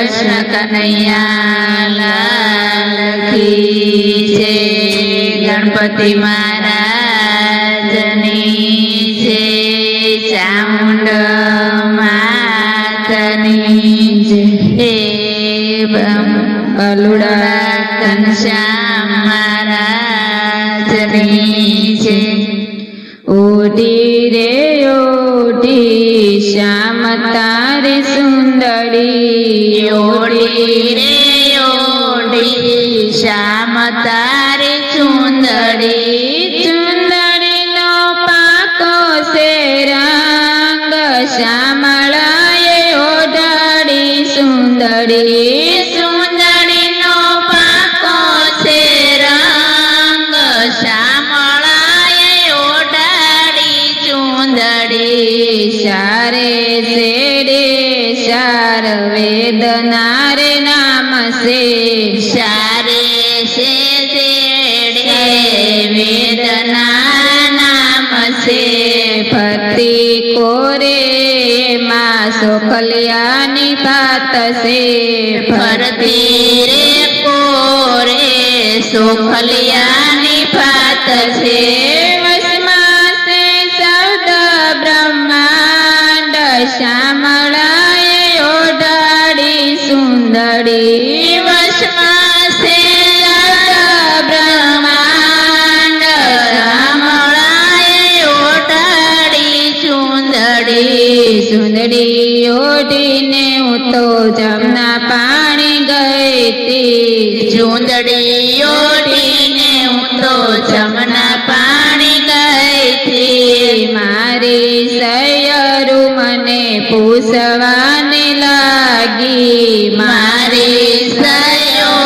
કૃષ્ણ કનૈયા લાલ કી જય. ગણપતિ મહારાજની જય. ચામુંડ માતની જય. હે બલુડા ઘનશ્યામ મહારાજની જય. ઓઢી રે ઓઢી શ્યામ તારે સુંદરી. ઓઢી રે ઓઢી શ્યામ તારે સુંદરી. ચુંદડીનો પાકો છે રંગ શ્યામળાએ ઓઢાડી સુંદરી. સુંદડીનો પાકો છે રંગ શ્યામળાએ ઓઢાડી સુંદરી. શારે શેડે શાર વેદના રે નામ છે. શારે શેડે વેદના નામ છે. ફરતી કોરે માં સોખલિયાની ભાત છે. ફરતી રે કોરે સોખલિયાની ભાત છે. શ્યામળાએ ઓઢાડી સુંદરી. વશમાં છે બ્રહ્માંડ શ્યામળાએ ઓઢાડી સુંદરી. સુંદરી ઓઢીને હું તો જમના પાણી ગઈ તી. સુંદરી ઓઢીને હું તો જમના પાણી ગઈ તી. મારી સૈયરું મને પૂછવાને લાગી. મારી સયો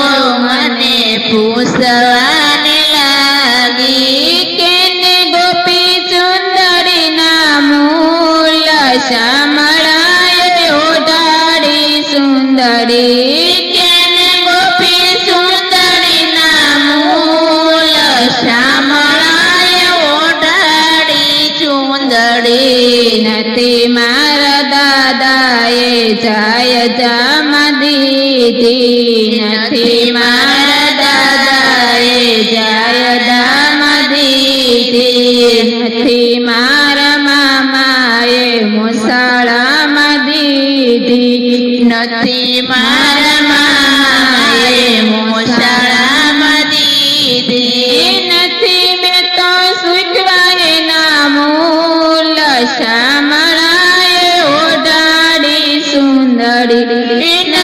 મને પૂછવાને લાગી. કેને ગોપી સુંદરીના મૂલ શ્યામળાએ ઓઢાડી સુંદરી. કેને ગોપી સુંદરીના મૂલ શ્યામળાએ ઓઢાડી સુંદરી. નથી મારા દાદાએ જાય જામાં દીધી. નથી મારા દાદાએ જાય દામાં દીધી. નથી મારા મામાએ મોસાળામાં દીધી. નથી મારા મામાએ મોસાળામાં દીધી. નથી મેં તો સુખવાય ના મૂલ